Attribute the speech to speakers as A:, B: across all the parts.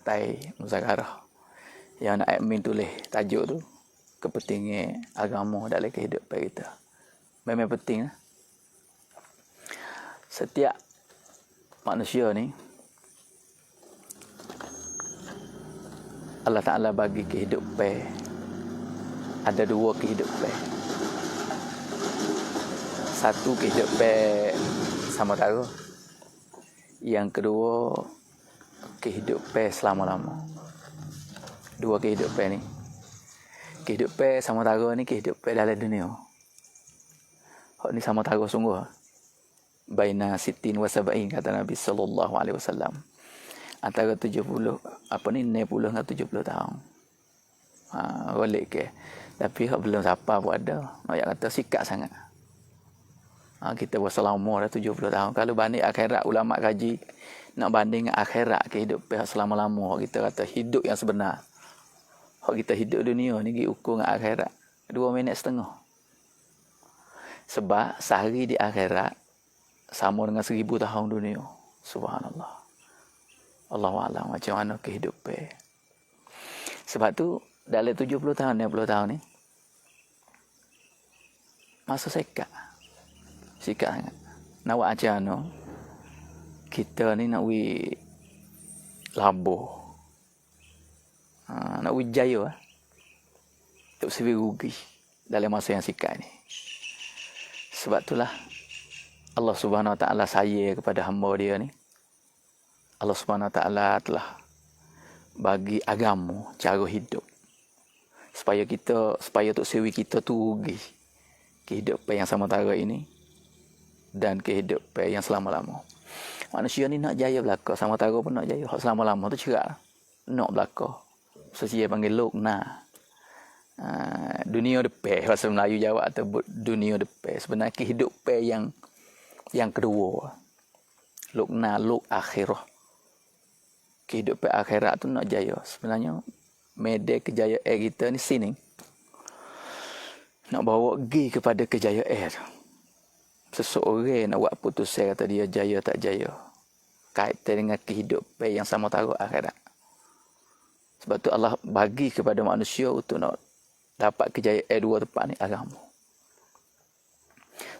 A: partai muzakarah yang nak admin tulis tajuk tu, kepentingan agama dalam kehidupan kita. Memang penting lah. Setiap manusia ni Allah Ta'ala bagi kehidupan. Ada dua kehidupan. Satu kehidupan samudara. Yang kedua kehidupan selama-lama. Dua kehidupan ni. Kehidupan samudara ni kehidupan dalam dunia. Hak ni samudara sungguh. Baina sitin wa sab'in kata Nabi sallallahu alaihi wasallam. Antara 70 60 dengan 70 tahun. Golek ke. Tapi hak belum siapa pun ada. Nak kata sikat sangat. Kita berselama dah 70 tahun. Kalau banding akhirat, ulama kaji nak banding akhirat kehidupan selama-lama, kita kata hidup yang sebenar. Hak kita hidup dunia ni diukur dengan akhirat 2 minit setengah. Sebab sehari di akhirat sama dengan 1000 tahun dunia. Subhanallah. Allahu a'lam macam mana kehidupan. Sebab tu dalam 70 tahun 60 tahun ni masa sikat sangat. Nak buat macam mana kita ni nak labur, nak jaya tak sebi rugi dalam masa yang sikat ni. Sebab itulah Allah Subhanahu Wa Taala sayang kepada hamba dia ni. Allah Subhanahu Wa Taala telah bagi agama, cara hidup. Supaya tok sewi kita tu rugi kehidupan yang sementara ini dan kehidupan yang selama-lama. Manusia ni nak jaya belaka, sementara pun nak jaya. Hak selama-lama tu cerak. Nak belaka. Sesuai panggil lukna. Dunia depan, bahasa Melayu jawab atau dunia depan. Sebenarnya kehidupan yang kedua. Lukna, luk akhirah. Kehidupan akhirat tu nak jaya. Sebenarnya media kejayaan kita ni sini. Nak bawa pergi kepada kejayaan tu. Seseorang nak buat putusan kata dia jaya tak jaya. Kaitan dengan kehidupan yang sementara akhirat. Sebab tu Allah bagi kepada manusia untuk nak dapat kejayaan dua tempat ni agama.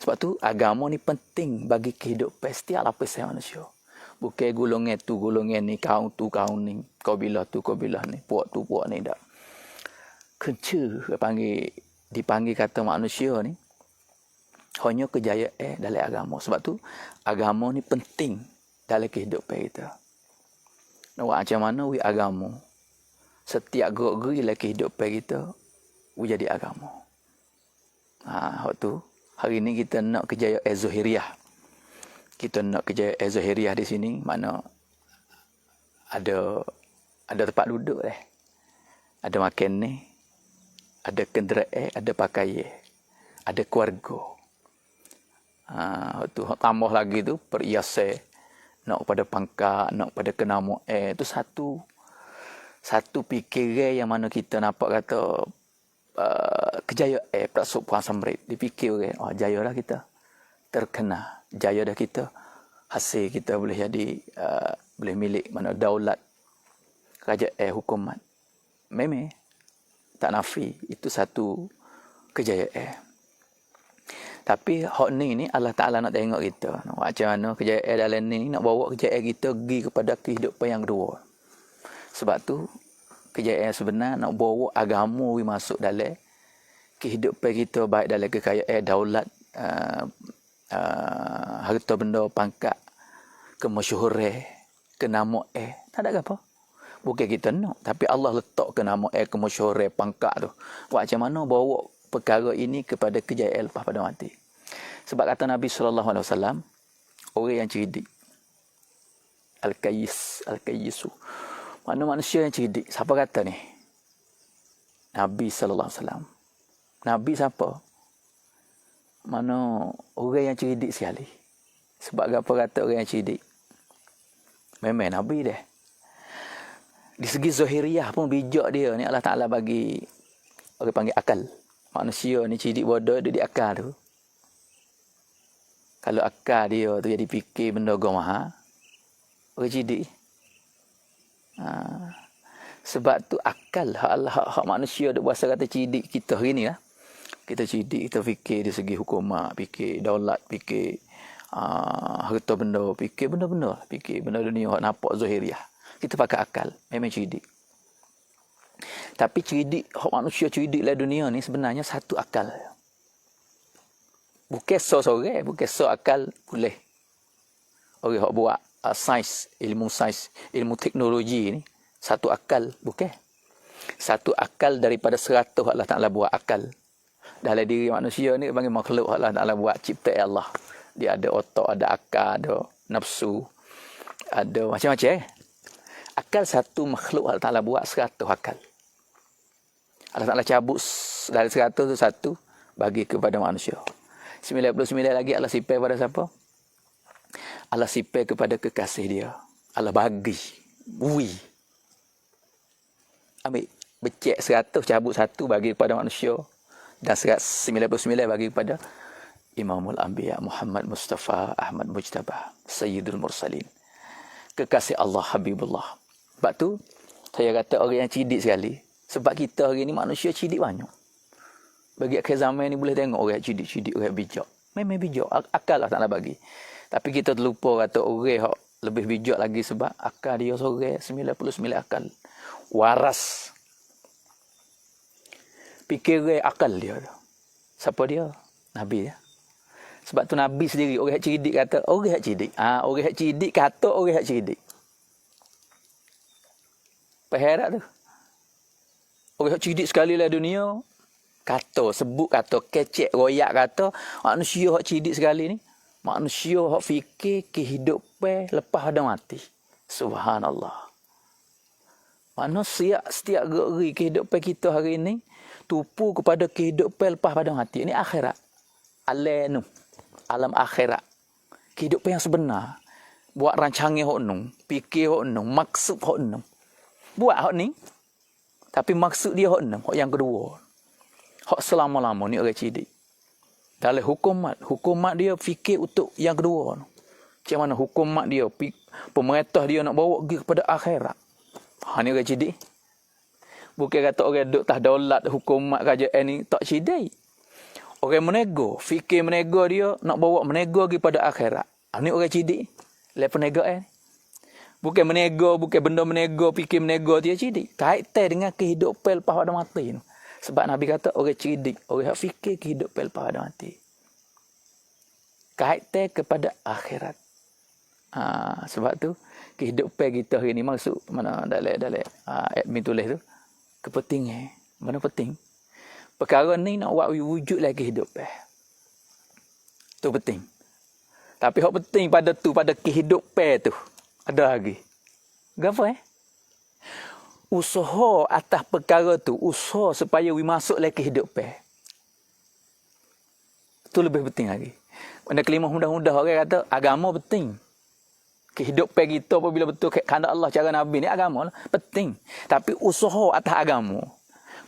A: Sebab tu agama ni penting bagi kehidupan setiap lapisan manusia. Bukan golongan tu, golongan ni, kaum tu, kaum ni, kabilah tu, kabilah ni, puak tu, puak ni, tak. Kenca dipanggil kata manusia ni, hanya kejayaan dalam agama. Sebab tu, agama ni penting dalam kehidupan kita. Nak buat macam mana, agama. Setiap gerak-gerik dalam kehidupan kita, jadi agama. Waktu hari ni kita nak kejayaan zahiriah. Kita nak kejayaan zahiriah di sini, mana ada tempat duduk dah. Ada makan ni, ada kenderaan, ada pakaian, ada keluarga. Tu tambah lagi tu perhiasan, nak pada pangkat, nak pada kenamaan, tu satu fikiran yang mana kita nampak kata kejayaan prasuk puan samrit. Dipikir orang, jaya dah kita terkena, jaya dah kita, hasil kita boleh jadi boleh milik mana daulat, kerajaan, hukumat. Memang tak nafi itu satu kejayaan. Tapi hak ni Allah Ta'ala nak tengok kita. Nak macam mana kejayaan dalam ni, nak bawa kejayaan kita pergi kepada kehidupan yang kedua. Sebab tu kejayaan sebenar nak bawa agama masuk dalam kehidupan kita, baik dalam kekayaan, daulat, harta benda, pangkat, kemasyhuran, kenamaan. Tak ada apa. Bukan kita nak, tapi Allah letak kenamaan, kemasyhuran, pangkat tu. Macam mana bawa perkara ini kepada kejayaan lepas pada mati. Sebab kata Nabi SAW, orang yang cerdik, Al-Qayyisu. Mana manusia yang cerdik? Siapa kata ni? Nabi SAW. Nabi siapa? Mana orang yang cerdik sekali. Sebab apa kata orang yang cerdik? Memang Nabi dah. Di segi zahiriah pun bijak dia ni Allah Ta'ala bagi, orang panggil akal. Manusia ni cerdik bodoh dia di akal tu. Kalau akal dia tu jadi fikir benda agama, orang cerdik. Sebab tu akal hak manusia duk berasa kata cidik kita hari ni lah. Kita cidik, kita fikir dari segi hukumat, fikir daulat, fikir harta benda, fikir benda-benda, fikir benda dunia hak nampak zahiriah. Kita pakai akal, memang cidik. Tapi cidik, hak manusia cidik dalam dunia ni sebenarnya satu akal. Bukan seorang, bukan akal boleh. Orang hak buat sains, ilmu teknologi ni satu akal, bukan. Satu akal daripada 100 Allah Ta'ala buat akal. Dalam diri manusia ni bagi makhluk Allah Ta'ala buat cipta Allah. Dia ada otak, ada akal, ada nafsu, ada macam-macam. Akal satu makhluk Allah Ta'ala buat 100 akal. Allah Ta'ala cabut dari 100 tu satu bagi kepada manusia. 99 lagi Allah sipai pada siapa? Allah sipai kepada kekasih dia. Allah bagi. Ambil becek 100, cabut satu bagi kepada manusia. Dan 99 bagi kepada Imamul Anbiya Muhammad Mustafa Ahmad Mujtabah Sayyidul Mursalin. Kekasih Allah Habibullah. Sebab tu saya kata orang yang cidik sekali. Sebab kita hari ni manusia cidik banyak. Bagi akhir zaman ni boleh tengok orang cidik-cidik, orang bijak. Memang bijak. Akal Allah Ta'ala bagi. Tapi kita terlupa kata orang lebih bijak lagi sebab akal dia seorang 99 akal. Waras. Fikir akal dia. Siapa dia? Nabi ya. Sebab tu Nabi sendiri orang hak cidik kata orang hak cidik. Orang hak cidik kata orang hak cidik. Perherat tu. Orang hak cidik sekali lah dunia kata sebut kata kecek royak kata manusia hak cidik sekali ni manusia hak fikir kehidupan lepas ada mati. Subhanallah. Manusia setiap gerak kehidupan kita hari ini tupu kepada kehidupan lepas pada mati. Ini akhirat. Alam akhirat. Kehidupan yang sebenar. Buat rancangan hok nu, fikir hok nu, maksud hok nu. Buat hok ni. Tapi maksud dia hok nu, hok yang kedua. Hok selama-lama ni orang cidik. Dalam hukumat dia fikir untuk yang kedua. Macam mana hukumat dia, pemerintah dia nak bawa pergi kepada akhirat. Ni orang cidik. Bukan kata orang duduk tah daulat hukumat kerajaan ni tak cidik. Orang menego, fikir menego dia nak bawa menego pergi pada akhirat. Ni orang cidik. Lepas perniagaan. Bukan menego, bukan benda menego, fikir menego dia cidik. Kaitan dengan kehidupan lepas pada mati tu. Sebab Nabi kata orang cidik, orang yang fikir kehidupan lepas pada mati. Kaitan kepada akhirat. Sebab tu kehidupan kita hari ni maksud mana dalam admin tulis tu kepentingan. Mana penting? Perkara ni nak buat wujud lagi kehidupan. Tu penting. Tapi hak penting pada kehidupan tu ada lagi. Gapo usaha atas perkara tu, usaha supaya we masuk lagi kehidupan. Tu lebih penting lagi. Benda kelima mudah-mudah orang kata agama penting. Kehidupan kita apabila betul kehendak Allah cara Nabi ni agama lah, penting. Tapi usaha atas agama.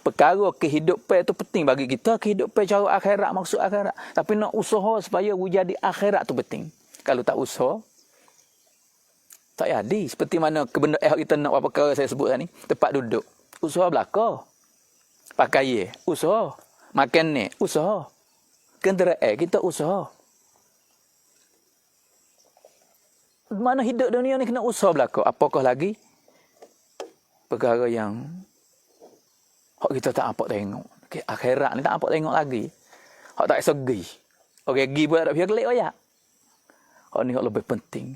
A: Perkara kehidupan itu penting bagi kita. Kehidupan cara akhirat, maksud akhirat. Tapi nak usaha supaya jadi akhirat tu penting. Kalau tak usaha, tak jadi. Seperti mana kebendaan kita nak buat perkara saya sebut tadi. Tempat duduk. Usaha belaka. Pakaian. Usaha. Makan ni. Usaha. Kenderaan. Kita usaha. Mana hidup dunia ni kena usaha belaka. Apakah lagi perkara yang hak kita tak apa tengok. Akhirat ni tak apa tengok lagi. Hak tak segi. Orang pergi pun tak biar kelik aja. Hak ni hak lebih penting.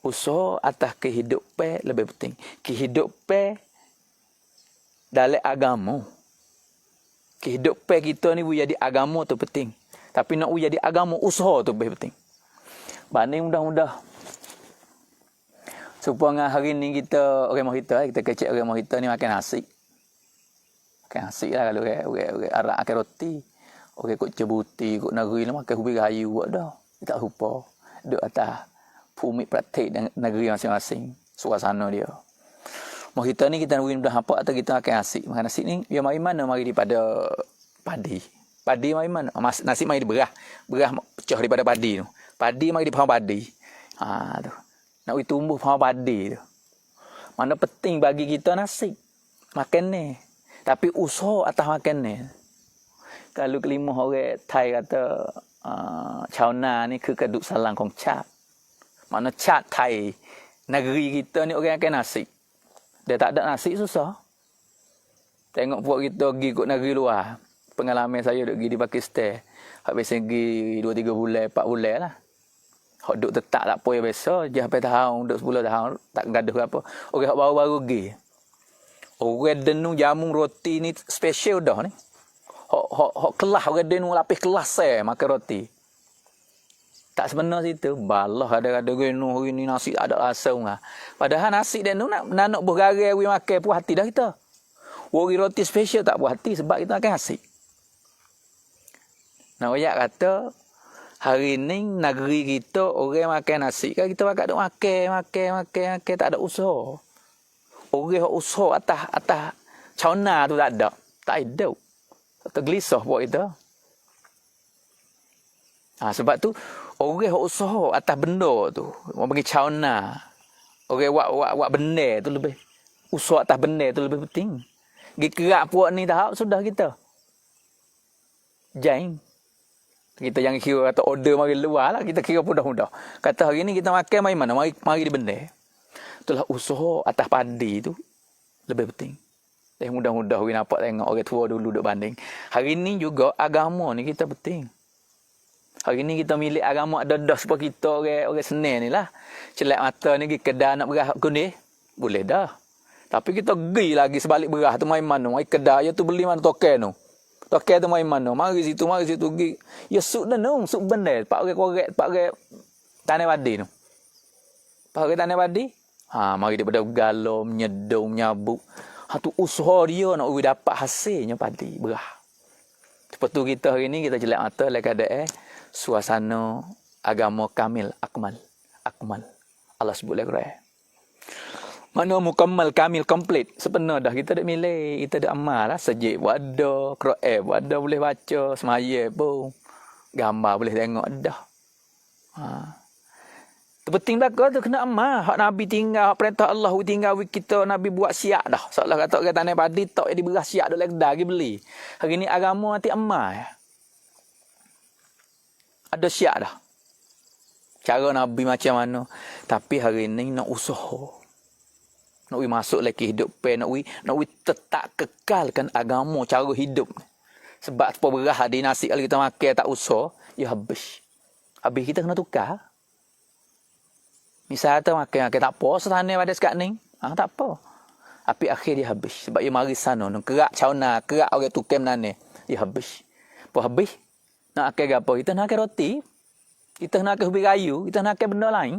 A: Usaha atas kehidupan lebih penting. Kehidupan dalam agama. Kehidupan kita ni jadi agama tu penting. Tapi nak jadi agama, usaha tu lebih penting. Banding mudah-mudah. Supaya hari ni kita, orang kita kecek orang kita ni makan nasi. Makan nasi lah kalau orang arak makan roti. Orang kot cebuti, kot negeri lah makan ubi kayu buat dah. Tak lupa. Duduk atas bumi praktik negeri masing-masing. Suasana dia. Mak kita ni kita nak mudah apa atau kita makan nasi. Makan nasi ni dia mari mana? Mari daripada padi. Padi mari mana? Nasi mari di berah. Berah pecah daripada padi tu. Padi mari di pohon padi. Tu. Nak tumbuh pohon padi tu. Mana penting bagi kita nasi. Makan ni. Tapi usaha atas makan ni. Kalau kelima orang Thai kata chao na ni คือกระดูกสันหลังของชาติ Mana ชาติไทย negeri kita ni orang makan nasi. Dia tak ada nasi susah. Tengok puak kita pergi kot negeri luar. Pengalaman saya duk pergi di Pakistan. Habis pergi 2-3 bulan, 4 bulan lah. Hak duk tetap tak apa yang biasa. Jah sampai tahun, duk 10 tahun, tak gaduh apa. Orang hak baru-baru pergi. Orang denu jamu roti ni special dah ni. Hak kelas orang denu lapis kelas makan roti. Tak sebenar situ. Balah ada genu hari ni nasi tak ada rasa. Padahal nasi denu nak bergarai we makan puas hati dah kita. Orang roti special tak puas hati sebab kita makan nasi. Nah, ayat kata hari ni negeri kita orang makan nasi kan kita pakai duk makan tak ada usaha. Orang hak usaha atas cauna tu tak ada. Tak ada. Tergelisah buat kita. Sebab tu orang hak usaha atas benda tu, orang bagi cauna. Orang buat benda tu lebih usaha atas benda tu lebih penting. Gi kerak puak ni tahap sudah kita. Jain. Kita jangan kira kata order mari luar lah. Kita kira mudah-mudah. Kata hari ni kita makan mari mana? Mari di benda. Itulah usaha atas padi tu lebih penting. Mudah-mudah we nampak tengok orang tua dulu duk banding. Hari ni juga agama ni kita penting. Hari ni kita milik agama ada dah sebab kita orang Senin ni lah. Celak mata ni pergi kedai nak beras kuning. Boleh dah. Tapi kita pergi lagi sebalik beras tu mari mana? Mari kedai tu beli mana token tu. Token tu mari mana? Mari situ pergi. Ya suk dah nung, suk benda. Pak orang korek, pak orang tanah padi tu. Pak orang tanah padi. Mari daripada galom, nyedung, nyabuk. Tu usaha dia nak dapat hasilnya padi, beras. Lepas tu kita hari ni kita jelak mata lah keadaan suasana agama kamil, akmal. Allah sebut lagi Quran. Mana mukammal kamil komplit. Sebenar dah kita dah milih, kita dah amal lah. Sejik buat ada, Quran buat ada, boleh baca, semaya pun. Gambar boleh tengok dah. Terpenting belakang tu kena amal. Hak Nabi tinggal, hak perintah Allah tinggal kita, Nabi buat siap dah. Seolah kata orang tanah padi tak jadi beras siap dah lagi dah beli. Hari ni agama nanti amal. Ada siap dah. Cara Nabi macam mana. Tapi hari ni nak usaha. Nak masuk lagi hidup nak tetap kekalkan agama cara hidup. Sebab apa beras di nasi kalau kita makan tak usah, ya habis. Habis kita kena tukar. Misal tu makan tak apa setane pada sekat ni. Tak apa. Tapi akhir dia habis sebab dia mari sana nak kerak cauna, kerak orang tukar menane, dia habis. Apa habis? Nak makan apa? Kita nak makan roti. Kita nak makan ubi kayu, kita nak makan benda lain.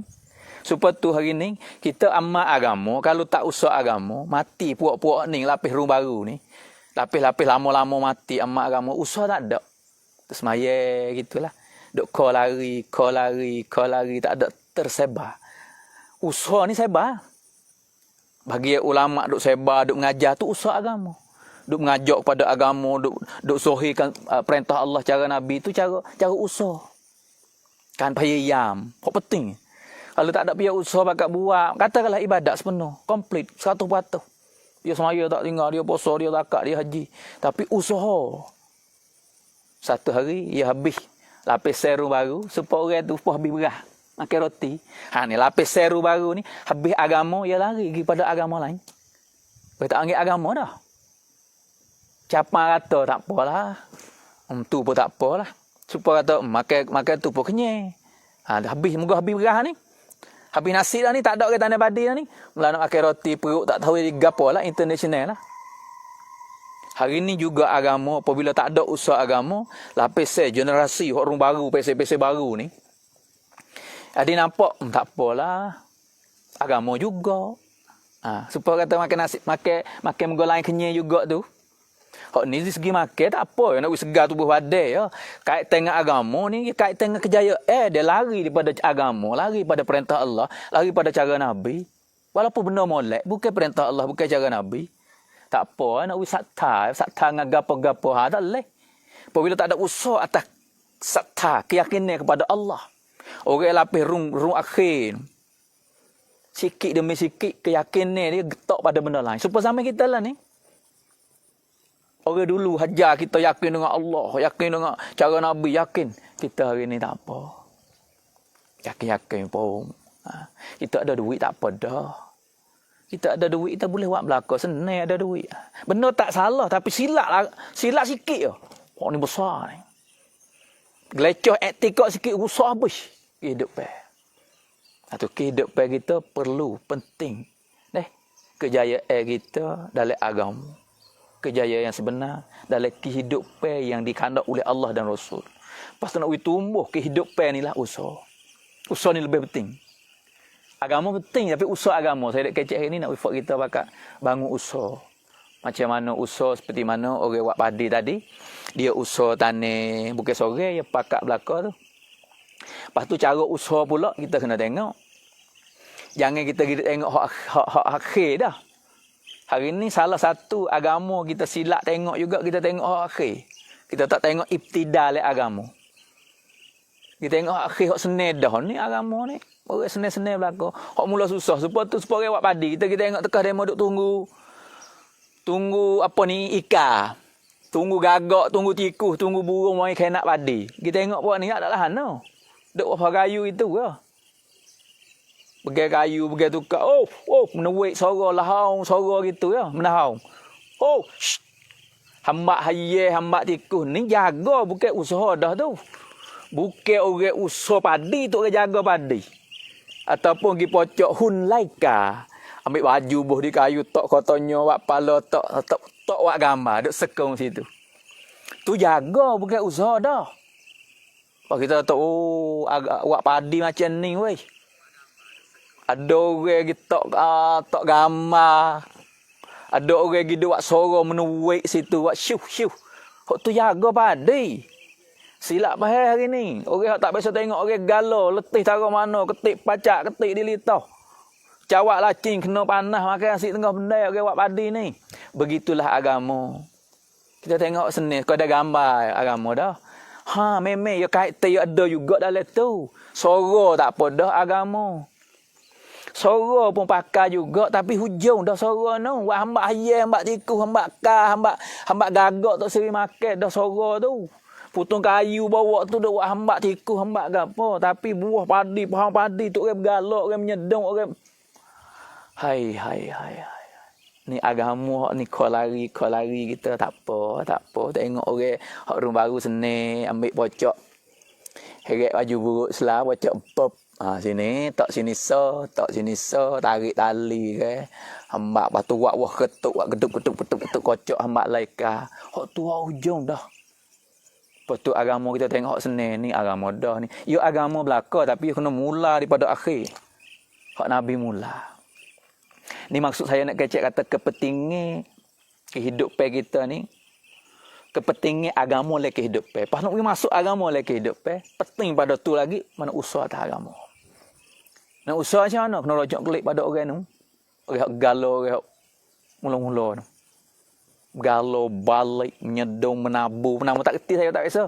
A: Supaya tu hari ni kita amal agama, kalau tak usah agama, mati puak-puak ni lapis rumah baru ni. Lapis-lapis lama-lama mati amal agama, usah tak ada. Terus maya gitulah. Duk call lari, tak ada tersebar. Usaha ni sebar. Bagi ulama duk sebar, duk mengajar tu usaha agama. Duk mengajak pada agama, duk sohikan perintah Allah cara Nabi tu cara usaha. Kan payayam, hak penting. Kalau tak ada pihak usaha bakat buat, katakanlah ibadat sepenuh, komplit, 100%. Dia semaya tak tinggal, dia puasa, dia zakat, dia haji. Tapi usaha. Satu hari, dia habis lapis seru baru, supaya orang tu pun habis beras, makan roti. Ni lapis seru baru ni, habis agama, dia lari pergi pada agama lain. Dia tak anggap agama dah. Capan kata, tak apalah. Tu pun tak apalah. Supaya kata, makan tu pun kenyang. Dah habis, moga habis beras ni. Habis nasi dah ni, tak ada orang tanah padi dah ni. Mula nak makan roti, perut tak tahu dia gapo lah, international lah. Hari ni juga agama, apabila tak ada usaha agama, lapis generasi, orang baru, pese-pese baru ni. Ada nampak, tak apalah. Agama juga. Supaya kata makan nasi, makan muka lain kenyang juga tu. Hak ni dari segi makan tak apa, nak segar tubuh badan ya. Kait tengah agama ni, kait tengah kejayaan, dia lari daripada agama, lari pada perintah Allah, lari pada cara Nabi. Walaupun benda molek, bukan perintah Allah, bukan cara Nabi. Tak apa, nak sakta dengan gapo-gapo tak leh. Apabila tak ada usaha atas sakta, keyakinan kepada Allah. Orang lapis rung akhir. Sikit demi sikit keyakinan dia getok pada benda lain. Supaya sama kita lah ni. Orang dulu hajar kita yakin dengan Allah, yakin dengan cara Nabi, yakin. Kita hari ni tak apa. Yakin-yakin pun. Kita ada duit tak apa dah. Kita ada duit, kita boleh buat belaka. Senang ada duit. Benda tak salah, tapi silap sikit je. Oh, ni besar ni. Gelecoh etikot sikit, rusak habis. Kehidupan. Atau kehidupan kita perlu, penting. Kejayaan kita dalam agama. Kejayaan yang sebenar dalam kehidupan yang dikandak oleh Allah dan Rasul. Lepas tu nak tumbuh kehidupan ni lah usaha. Usaha ni lebih penting. Agama penting tapi usaha agama. Saya nak kecek hari ni nak buat kita bakal bangun usaha. Macam mana usaha seperti mana orang buat padi tadi. Dia usaha tanah bukit sore, dia pakat belakang tu. Lepas tu cara usaha pula kita kena tengok. Jangan kita tengok hak akhir dah. Hari ni salah satu agama kita silap tengok juga, kita tengok hak akhir. Kita tak tengok ibtida le agama. Kita tengok hak akhir, hak senang dah ni agama ni. Orang senang-senang belaka. Hak mula susah. Supaya orang buat padi. Kita tengok tekah demo duk tunggu apa ni ikan. Tunggu gagak, tunggu tikus, tunggu burung mai kena padi. Kita tengok puak ni tak ada lahan tau. Duk apa kayu itu ke. Pegang kayu, pegang tukar. Menuik suara lahau, suara gitu ya. Menahau. Hambak haye, hambak tikus. Ni jaga, bukan usaha dah tu. Bukan orang usaha padi tu orang jaga padi. Ataupun pergi pocok hun laika. Ambil baju buh di kayu, tok kotonya, wak pala, tok wak gambar. Duk sekong situ. Tu jaga, bukan usaha dah. Kalau kita tahu, wak padi macam ni weh. Ada orang kita tok gambar. Ada orang gitu buat suara menuik situ, buat syuh. Hak tu jaga padi. Silap bahaya hari ni. Orang tak biasa tengok orang galau, letih taruh mana, ketik pacak, ketik di litah. Cawak lacing kena panas makan nasi tengah benda orang buat padi ni. Begitulah agama. Kita tengok seni, kau ada gambar agama dah. Memang ya kait ya ada juga dalam tu. Suara tak apa dah agama. Suara pun pakai juga tapi hujung dah suara tu. Buat hambak ayam, hambak tikus, hambak kah, hambak gagak tak seri makan dah suara tu. Putung kayu bawa tu dah buat hambak tikus, hambak gapo, tapi buah padi, pohon padi tu orang bergalak, orang menyedong, orang hai. Ni agama ni kau lari kita tak apa. Tengok orang hak rumah baru seni ambil pocok. Heret baju buruk selah pocok pop. Sini sini so, tarik tali ke. Hambak batu wak ketuk, wak geduk kocok hambak laika. Hak tu hujung dah. Lepas tu agama kita tengok hak seni ni agama dah ni. Ya agama belaka tapi kena mula daripada akhir. Hak Nabi mula. Ni maksud saya nak kecek kata kepentingan kehidupan kita ni. Kepentingan agama le kehidupan. Pas nak pergi masuk agama le kehidupan, penting pada tu lagi mana usaha atas agama. Nak usaha macam mana? Kena rojak kelik pada orang tu. Orang galau, orang mula-mula tu. Galau, balik, menyedong, menabur. Nama tak kerti saya tak biasa.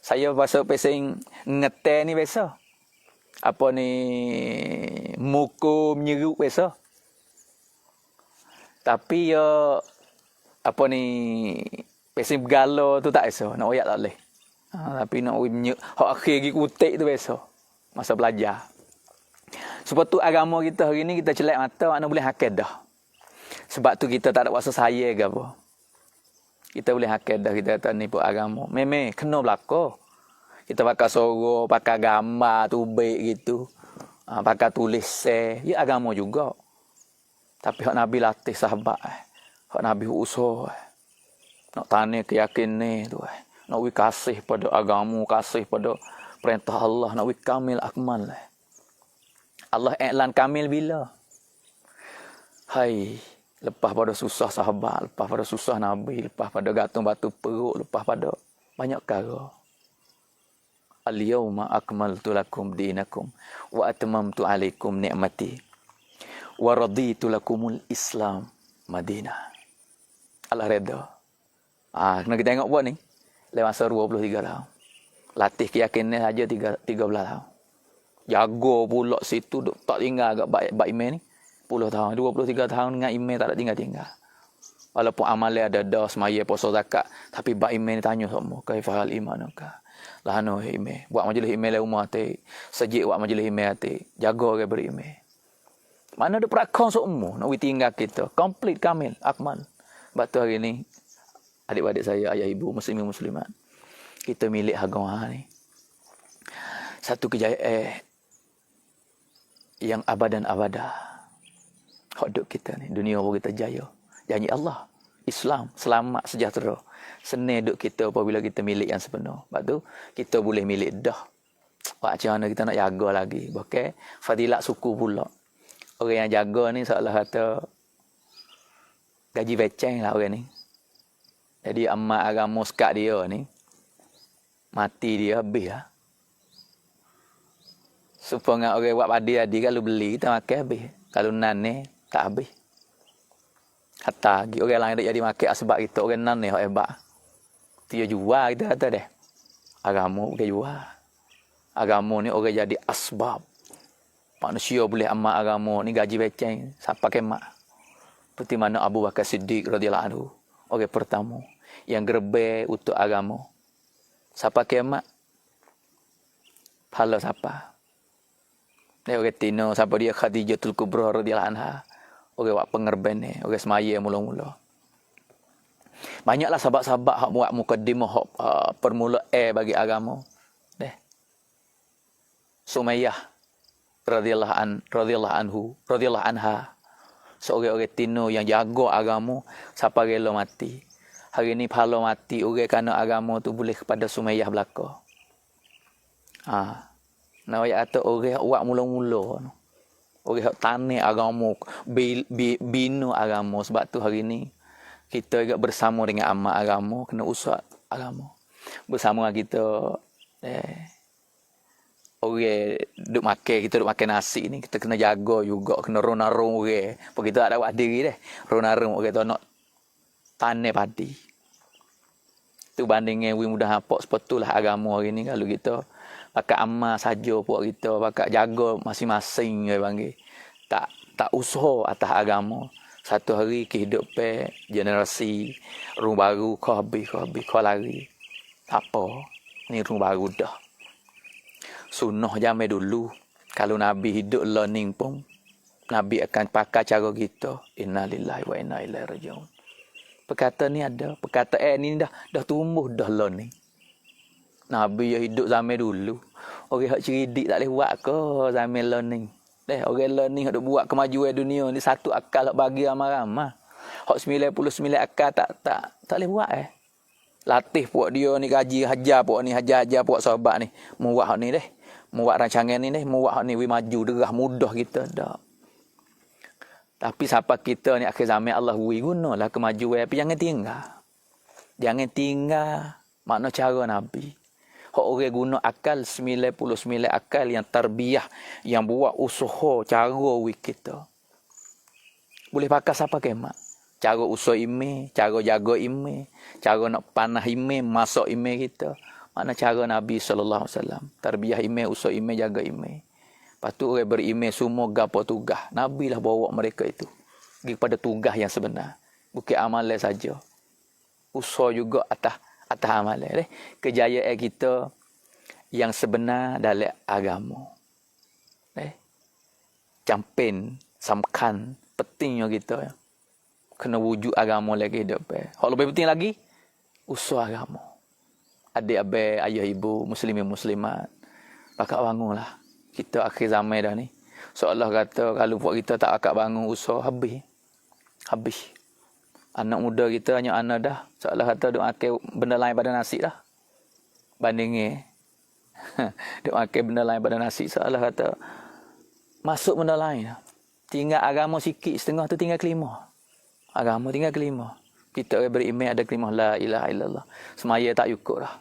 A: Saya bahasa pesing ngeter ni biasa. Apa ni, mukul, menyeruk biasa. Tapi ya, apa ni, pesing bergalau tu tak biasa. Nak oyak tak boleh. Tapi nak hak akhir pergi kutik tu biasa. Masa belajar. Sebab tu agama kita hari ni kita celak mata mana boleh hakid dah. Sebab tu kita tak ada kuasa saya ke apa. Kita boleh hakid dah kita kata ni pun agama. Memang kena belaka. Kita pakai suara, pakai gambar tubik gitu. Pakai tulis ya agama juga. Tapi hak Nabi latih sahabat. Hak Nabi usaha. Nak tanya keyakinan tu. Nak wi kasih pada agama, kasih pada perintah Allah, nak wi kamil akmal. Allah iklan kamil bila? Hai, lepas pada susah sahabat, lepas pada susah Nabi, lepas pada gantung batu perut, lepas pada banyak perkara. Al-yawma akmaltu lakum dinakum wa atmamtu alaikum ni'mati wa raditu lakumul Islam Madinah. Allah redha. Kena kita tengok buat ni. Lewat masa 23 tahun. Latih keyakinan saja 13 tahun. Jaga pula situ, duk tak tinggal agak baik iman ni. 10 tahun, 23 tahun dengan email tak ada tinggal-tinggal. Walaupun amalnya ada dah, semaya, puasa, zakat. Tapi bak email ni tanya semua. Kaifahal imanukah? Lahano email. Buat majlis email rumah hati. Sejik buat majlis email hati. Jaga orang beremail. Mana ada perakon semua. Nak tinggal kita. Komplit, kamil, akmal. Sebab tu hari ni, adik-adik saya, ayah ibu, muslimin muslimat. Kita milik agama ni. Satu kejayaan yang abadan abadah. Hidup kita ni. Dunia baru kita jaya. Janji Allah. Islam. Selamat, sejahtera. Senang duduk kita apabila kita milik yang sepenuh. Sebab tu, kita boleh milik dah. Macam mana kita nak jaga lagi. Bahkan, fadilat suku pula. Orang yang jaga ni seolah kata gaji beceng lah orang ni. Jadi, amat agama sekat dia ni. Mati dia habis lah. Supaya orang buat padi-adi kalau beli, kita makan habis. Kalau nan ni, tak habis. Hatta lagi orang lain tak jadi makan sebab kita orang nan ni hak hebat. Dia jual kita kata deh. Agama bukan jual. Agama ni orang jadi asbab. Manusia boleh amal agama ni gaji beceng siapa kemak. Seperti mana Abu Bakar Siddiq radhiyallahu anhu, orang pertama yang gerbe untuk agama. Siapa kemak? Pahala siapa? Dia orang tino siapa dia Khadijatul Kubra radhiyallahu anha. Orang buat pengerben ni, orang semaya mula-mula. Banyaklah sahabat-sahabat hak buat mukaddimah hak permula bagi agama. Deh. Sumayyah radhiyallahu anha. Seorang-orang tino yang jaga agama sampai rela mati. Hari ni pahala mati orang kerana agama tu boleh kepada Sumayyah belaka. Nah ayat kata orang buat mula-mula. Orang yang tanah agama, bina agama. Sebab tu hari ni, kita juga bersama dengan amat agama, kena usah agama. Bersama dengan kita, orang duduk makan, kita duduk makan nasi ni, kita kena jaga juga, kena ronarung orang. Sebab kita tak ada buat diri deh, ronarung orang tu nak tanah padi. Tu bandingnya, mudah nampak sepatulah agama hari ni, kalau kita pakai amal saja puak kita, pakai jaga masing-masing dia panggil. Tak usaha atas agama. Satu hari kehidupan generasi rung baru kau habis kau lari. Apa? Ni rung baru dah. Sunnah zaman dulu kalau Nabi hidup learning pun Nabi akan pakai cara kita. Innalillahi wa inna ilaihi raji'un. Perkataan ni ada, perkataan ni dah tumbuh dah learning. Nabi yang hidup zaman dulu. Orang hak cerdik tak boleh buat ke zaman learning. Orang learning hak buat kemajuan dunia ni satu akal hak bagi ramai-ramai. Hak 99 akal tak boleh buat Latih puak dia ni kaji hajar puak ni, hajar puak sahabat ni. Muat hak ni Muat rancangan ni muat hak ni maju derah mudah kita dah. Tapi siapa kita ni akhir zaman Allah gunalah kemajuan tapi jangan tinggal. Jangan tinggal makna cara Nabi. Hak orang guna akal 99 akal yang tarbiyah, yang buat usaha cara kita. Boleh pakai siapa kemak? Cara usaha ime, cara jaga ime, cara nak panah ime, masak ime kita. Mana cara Nabi sallallahu alaihi wasallam. Tarbiyah ime, usaha ime, jaga ime. Lepas tu orang berime semua gapo tugas. Nabi lah bawa mereka itu pergi pada tugas yang sebenar. Bukan amalan saja. Usaha juga atas amalan. Kejayaan kita yang sebenar dalam agama. Campaign, samkan, pentingnya kita. Kena wujud agama lagi hidup. Hal lebih penting lagi, usaha agama. Adik-adik, ayah ibu, muslimin muslimat. Pakak bangunlah. Kita akhir zaman dah ni. Seolah kata kalau buat kita tak akak bangun usaha habis. Anak muda kita hanya anak dah. Seolah kata duk makan benda lain pada nasi dah. Bandingnya duk makan benda lain pada nasi. Seolah kata masuk benda lain. Tinggal agama sikit, setengah tu tinggal kelima. Agama tinggal kelima. Kita beriman ada kelima la ilaha illallah. Semaya tak cukup dah.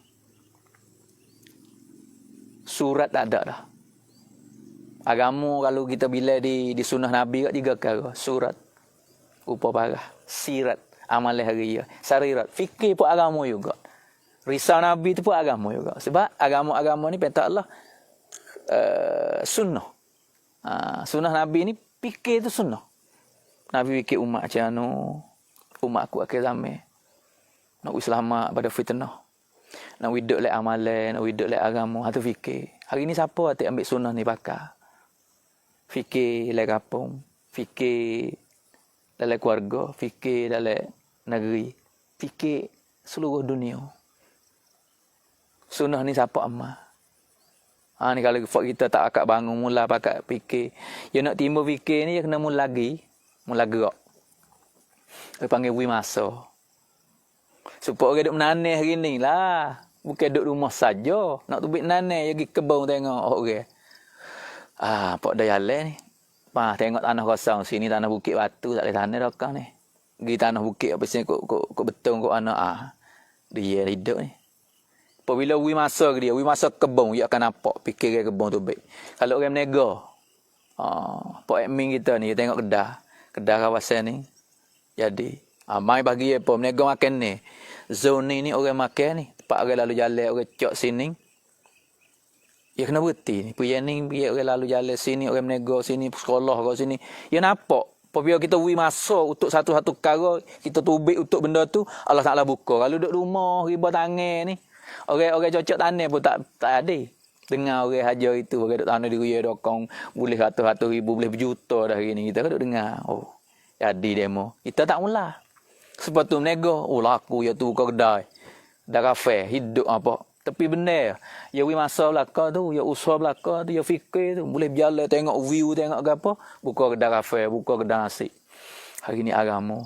A: Surat tak ada dah. Agama kalau kita bila di sunnah Nabi kat 3 perkara. Surat, rupa parah, sirat, amalan harian, sarirat, fikir pun agama juga. Risau Nabi tu pun agama juga. Sebab agama-agama ni perintah Allah sunnah. Sunnah Nabi ni fikir tu sunnah. Nabi fikir umat macam anu. Umat aku akhir zaman. Nak selamat pada fitnah. Nak hidup lek amalan, nak hidup lek agama. Hatu fikir. Hari ni siapa atik ambil sunnah ni pakar? Fikir lek kampung. Fikir dalam keluarga. Fikir dalam negeri. Fikir seluruh dunia. Sunnah ni siapa amal? Ni kalau kita tak akak bangun mula pakat fikir. Ya nak timbul fikir ni, ya kena mula lagi. Mula gerak. Dia panggil wimasa. Supaya orang duduk menaneh hari ni lah. Bukan duduk rumah saja. Nak tubik menaneh, pergi kebun tengok orang. Pak dah jalan ni. Tengok tanah kosong. Sini tanah bukit batu, tak boleh tanah dah kau ni. Pergi tanah bukit, apa sini kok betul kok anak. Dia hidup ni. Apabila wimasa ke dia, wimasa kebun, dia akan nampak fikir kebun tu baik. Kalau orang menega, Pak admin kita ni, dia tengok kedah kawasan ni. Jadi, mai bagi apa, menega makan ni. Zone ni orang makan ni. Tempat orang lalu jalan, orang cok sini. Dia kena berhenti ni. Pergi ni, orang lalu jalan sini, orang menega sini, sekolah ke sini. Dia nampak. Apabila kita wimasa untuk satu-satu perkara, kita tubik untuk benda tu, Allah Ta'ala buka. Kalau duduk rumah, riba tangan ni, orang cocok tanah pun tak ada. Dengar orang hajar itu, orang duduk tanah di Raya Dokong, boleh ratus-ratus ribu, boleh berjuta dah hari ni. Kita duduk dengar. Jadi demo. Kita tak mula. Sebab tu menego, laku ya tu buka kedai. Dah kafe, hidup apa. Tapi benar. Ya masa belakang tu, ya usaha belakang tu, ya fikir tu. Boleh berjalan, tengok view, tengok apa. Buka kedai kafe, buka kedai nasi. Hari ni agama.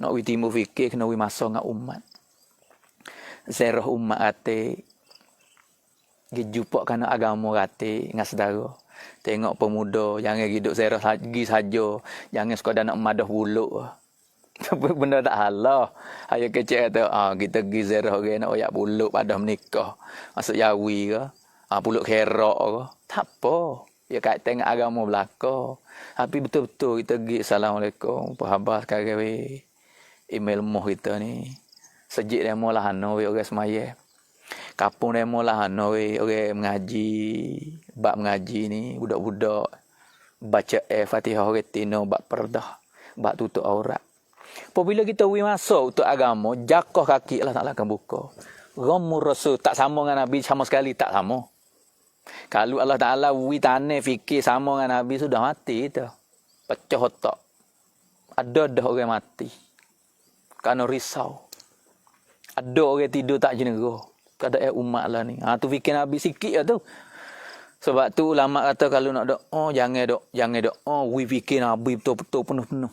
A: Nak timbul fikir, kena masa dengan umat. Zerah umat hati. Jumpa kerana agama hati dengan saudara. Tengok pemuda, jangan hidup zerah lagi saja. Jangan sekadar nak madah buluk. Tapi benda tak halah. Ayah kecil kata, kita pergi zerah orang nak oyak buluk pada menikah. Masuk Yawi ke. Buluk kerak ke. Tak apa. Ya kait tengok agama belakang. Tapi betul-betul kita pergi, Assalamualaikum. Apa sekarang weh. Email moh kita ni. Sejik demo lah hano we orang semaya. Kapung demo lah hano we orang mengaji. Bab mengaji ni budak-budak baca Fatihah retino bab perdah, bab tutup aurat. Apabila kita masuk untuk agama, jakah kaki Allah Taala akan buka. Ghamur rasul tak sama dengan Nabi sama sekali, tak sama. Kalau Allah Taala tanah fikir sama dengan Nabi sudah mati itu. Pecah otak. Ada dah orang mati. Kerana risau. Ada orang tidur tak jenera. Keadaan umat lah ni. Tu fikir Nabi sikit lah tu. Sebab tu ulama kata kalau nak doa, jangan doa. We fikir Nabi betul-betul penuh-penuh.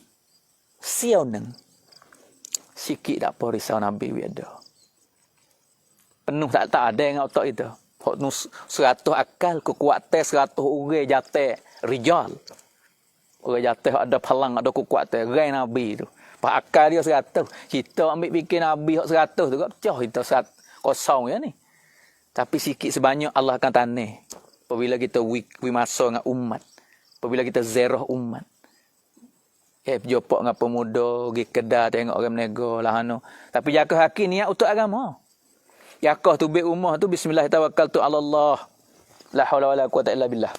A: Siau neng. Sikit tak apa risau Nabi we ada. Penuh tak ada yang otak itu. 100 akal, kekuatan 100 orang jatuh. Rijal. Orang jatuh ada palang, ada kekuatan. Rai Nabi tu. Pak akal dia 100. Kita ambil fikir Nabi 100 tu. Pecah kita 100. Kosong ya ni. Tapi sikit sebanyak Allah akan tanah. Apabila kita masa dengan umat. Apabila kita zerah umat. Jopok dengan pemuda, pergi kedai tengok orang menega lah anu. Tapi jaga haki niat untuk agama. Yakah tu bik rumah tu bismillah tawakkaltu ala Allah. La haula wala quwata illa billah.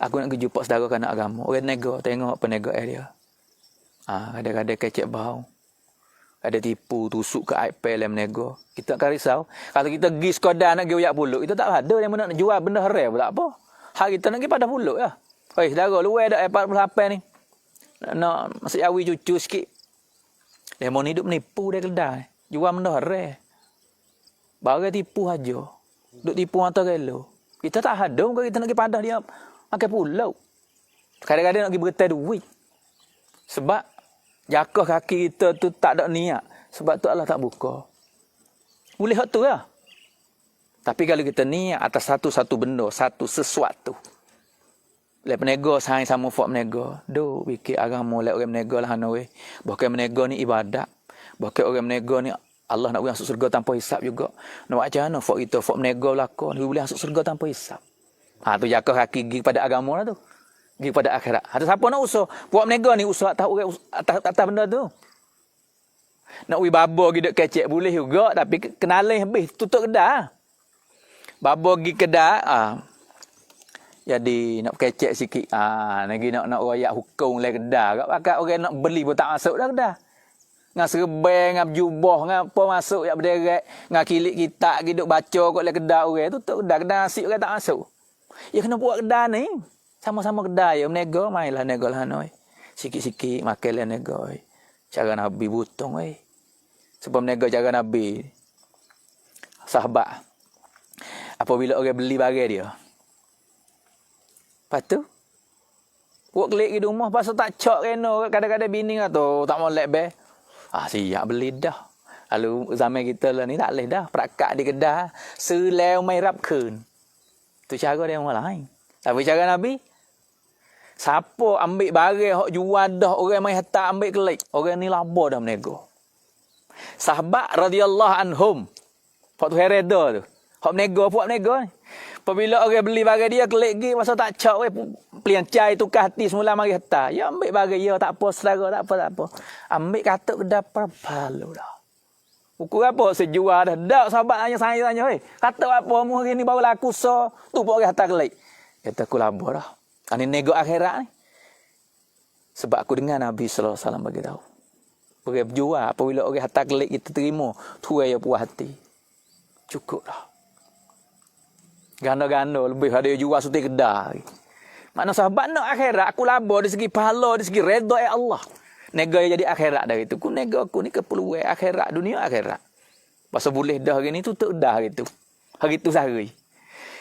A: Aku nak pergi jumpa saudara kerana agama. Orang nega tengok perniagaan dia. Kadang-kadang kecek bau. Ada tipu, tusuk ke iPad yang menega. Kita akan risau. Kalau kita pergi sekadar nak pergi uyak puluk, kita tak ada yang nak jual benda haram pun tak apa. Hak kita nak pergi pada puluk ya. Saudara, luar dah 48 ni. Nak masuk Yawi cucu sikit. Lemon hidup menipu dia kedai. Jual benda haram. Barang tipu aja. Duk tipu mata gelo. Kita tak ada muka kita nak pergi padah dia makan pulau. Kadang-kadang nak pergi bertai duit. Sebab jakah kaki kita tu tak ada niat. Sebab tu Allah tak buka. Boleh hak tu lah. Tapi kalau kita niat atas satu-satu benda, satu sesuatu. Lep menego sayang sama fok menego. Do fikir agama lep orang menego lah hanawe. Bahkan menego ni ibadat. Bahkan orang menego ni Allah nak masuk surga tanpa hisap juga. Nak buat macam mana fok kita fok menego belaka ni boleh masuk surga tanpa hisap. Tu jakah kaki pergi pada agama lah tu. Pergi pada akhirat. Ada siapa nak usaha? Buat menego ni usaha tahu orang atas benda tu. Nak wi babo pergi dek kecek boleh juga tapi kenalan habis tutup kedai. Babo pergi kedai Jadi nak kecek sikit. Lagi nak royak hukum le kedah. Kak pakat orang nak beli pun tak masuk dah kedah. Ngah serban, ngah jubah, ngah apa masuk yak berderet, ngah kilik kitab giduk baca kok le kedah orang tu kedah nasi orang tak masuk. Ya kena buat kedah ni. Sama-sama kedah ya menega mainlah nego lah noi. Sikit-sikit makan le nego. Cara Nabi butong sebab menega cara Nabi. Sahabat apabila orang beli barang dia. Lepas tu buat klik di rumah pasal tak cok kena kadang-kadang bini tu tak molek be. Siap beli dah. Lalu zaman kita lah ni tak boleh dah. Perakat di kedah seleu mai rap keun. Tu cara dia orang lain. Tapi cara Nabi siapa ambil barang hok jual dah orang mai hantar ambil klik. Orang ni laba dah menego. Sahabat radhiyallahu anhum. Pak tu hereda tu. Hok menego puak menego ni. Apabila orang beli barang dia klik gi masa tak cak pelian cai tukar hati semula mari hantar. Ya ambil barang ya tak apa selera tak apa. Ambil katuk dapat palu dah. Ukur apa sejual dah. Dak sahabat tanya katuk apa mu hari ni baru laku so tu pun orang hantar klik. Kata aku laba dah. Ani nego akhirat ni. Sebab aku dengar Nabi sallallahu alaihi wasallam bagi tahu. Orang berjual apabila orang hantar klik kita terima, tu ya puas hati. Cukup dah. Ganda-ganda lebih ada jual suti kedah. Makna sahabat nak akhirat aku laba dari segi pahala, dari segi redha Allah. Nega jadi akhirat dari itu. Ku nega aku ni keperluan akhirat, dunia akhirat. Pasal boleh dah hari ni tu tak dah hari tu. Hari tu sehari.